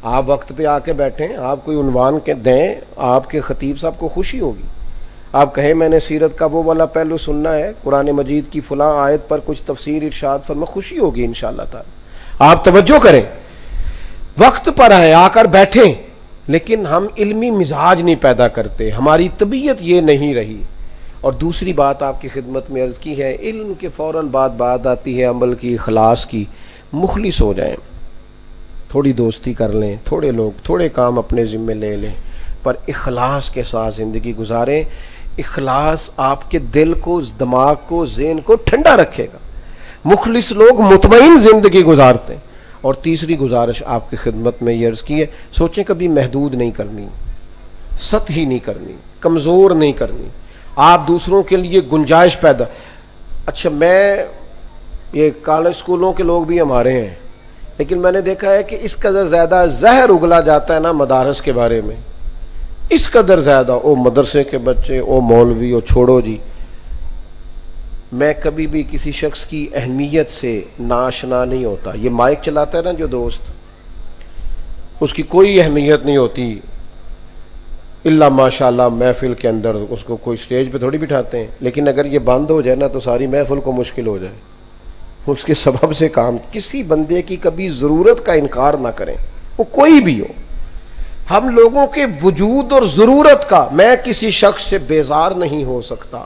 آپ وقت پہ آ کے بیٹھیں, آپ کوئی عنوان کے دیں, آپ کے خطیب صاحب کو خوشی ہوگی. آپ کہیں میں نے سیرت کا وہ والا پہلو سننا ہے, قرآن مجید کی فلاں آیت پر کچھ تفسیر ارشاد فرما, خوشی ہوگی انشاءاللہ تعالی. آپ توجہ کریں, وقت پر آئیں, آ کر بیٹھیں. لیکن ہم علمی مزاج نہیں پیدا کرتے, ہماری طبیعت یہ نہیں رہی. اور دوسری بات آپ کی خدمت میں عرض کی ہے, علم کے فوراً بعد بات آتی ہے عمل کی, اخلاص کی. مخلص ہو جائیں. تھوڑی دوستی کر لیں, تھوڑے لوگ تھوڑے کام اپنے ذمے لے لیں, پر اخلاص کے ساتھ زندگی گزاریں. اخلاص آپ کے دل کو, دماغ کو, ذہن کو ٹھنڈا رکھے گا. مخلص لوگ مطمئن زندگی گزارتے ہیں. اور تیسری گزارش آپ کی خدمت میں یہ عرض کی ہے, سوچیں کبھی محدود نہیں کرنی, سطحی نہیں کرنی, کمزور نہیں کرنی. آپ دوسروں کے لیے گنجائش پیدا. اچھا, میں یہ کالج اسکولوں کے لوگ بھی ہمارے ہیں, لیکن میں نے دیکھا ہے کہ اس قدر زیادہ زہر اگلا جاتا ہے نا مدارس کے بارے میں, اس قدر زیادہ, او مدرسے کے بچے, او مولوی, او چھوڑو جی. میں کبھی بھی کسی شخص کی اہمیت سے ناآشنا نہیں ہوتا. یہ مائک چلاتا ہے نا جو دوست, اس کی کوئی اہمیت نہیں ہوتی الا ماشاءاللہ محفل کے اندر اس کو کوئی سٹیج پہ تھوڑی بٹھاتے ہیں, لیکن اگر یہ بند ہو جائے نا تو ساری محفل کو مشکل ہو جائے. اس کے سبب سے کام. کسی بندے کی کبھی ضرورت کا انکار نہ کریں, وہ کوئی بھی ہو. ہم لوگوں کے وجود اور ضرورت کا, میں کسی شخص سے بیزار نہیں ہو سکتا,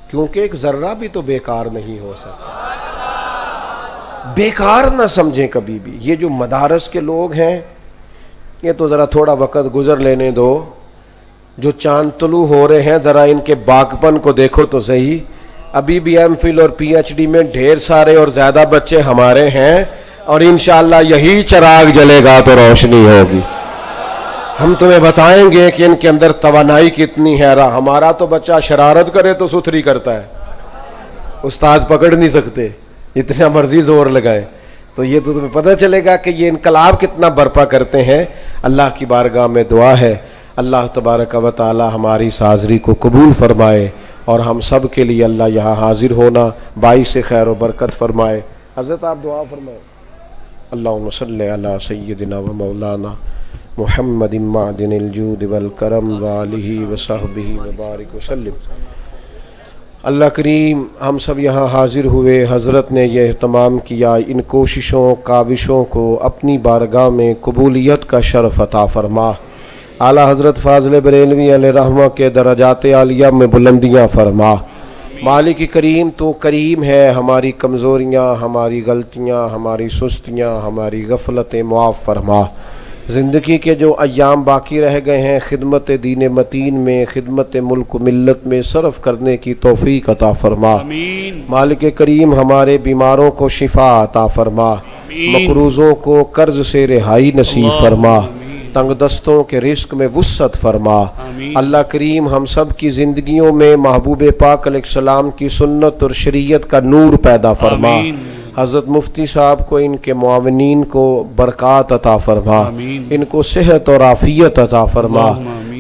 کیونکہ ایک ذرہ بھی تو بیکار نہیں ہو سکتا. بیکار نہ سمجھیں کبھی بھی. یہ جو مدارس کے لوگ ہیں, یہ تو ذرا تھوڑا وقت گزر لینے دو. جو چاند طلوع ہو رہے ہیں ذرا ان کے باغپن کو دیکھو تو صحیح. ابھی بھی ایم فل اور پی ایچ ڈی میں ڈھیر سارے اور زیادہ بچے ہمارے ہیں, اور انشاءاللہ یہی چراغ جلے گا تو روشنی ہوگی. ہم تمہیں بتائیں گے کہ ان کے اندر توانائی کتنی ہے. ہمارا تو بچہ شرارت کرے تو ستھری کرتا ہے, استاد پکڑ نہیں سکتے جتنا مرضی زور لگائے. تو یہ تو تمہیں پتہ چلے گا کہ یہ انقلاب کتنا برپا کرتے ہیں. اللہ کی بارگاہ میں دعا ہے, اللہ تبارک و تعالی ہماری اس حاضری کو قبول فرمائے, اور ہم سب کے لیے اللہ یہاں حاضر ہونا باعث خیر و برکت فرمائے. حضرت آپ دعا فرمائیں. اللہم صلی علی سیدنا و مولانا محمد معدن الجود والکرم وآلہ وصحبہ وبارک وسلم. اللہ کریم, ہم سب یہاں حاضر ہوئے, حضرت نے یہ اہتمام کیا, ان کوششوں کاوشوں کو اپنی بارگاہ میں قبولیت کا شرف عطا فرما. اعلیٰ حضرت فاضل بریلوی علیہ رحمہ کے درجات عالیہ میں بلندیاں فرما. مالک کریم, تو کریم ہے. ہماری کمزوریاں, ہماری غلطیاں, ہماری سستیاں, ہماری غفلتیں معاف فرما. زندگی کے جو ایام باقی رہ گئے ہیں خدمت دین متین میں, خدمت ملک و ملت میں صرف کرنے کی توفیق عطا فرما. مالک کریم, ہمارے بیماروں کو شفا عطا فرما, مقروضوں کو قرض سے رہائی نصیب فرما, تنگ دستوں کے رزق میں وسعت فرما. اللہ کریم, ہم سب کی زندگیوں میں محبوب پاک علیہ السلام کی سنت اور شریعت کا نور پیدا فرما. حضرت مفتی صاحب کو, ان کے معاونین کو برکات عطا فرما, ان کو صحت اور عافیت عطا فرما.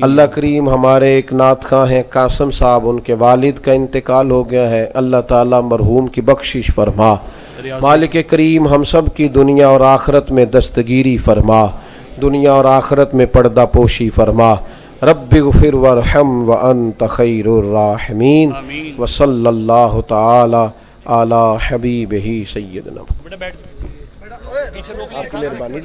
اللہ کریم, ہمارے ایک نعت خواں ہیں قاسم صاحب, ان کے والد کا انتقال ہو گیا ہے, اللہ تعالیٰ مرحوم کی بخشش فرما. مالک کریم, ہم سب کی دنیا اور آخرت میں دستگیری فرما, دنیا اور آخرت میں پردہ پوشی فرما. رب اغفر وارحم وانت خیر الراحمین. وصلی اللہ تعالی اعلی حبیبہ سیدنا. بیٹا بیٹھ. آپ کی مہربانی.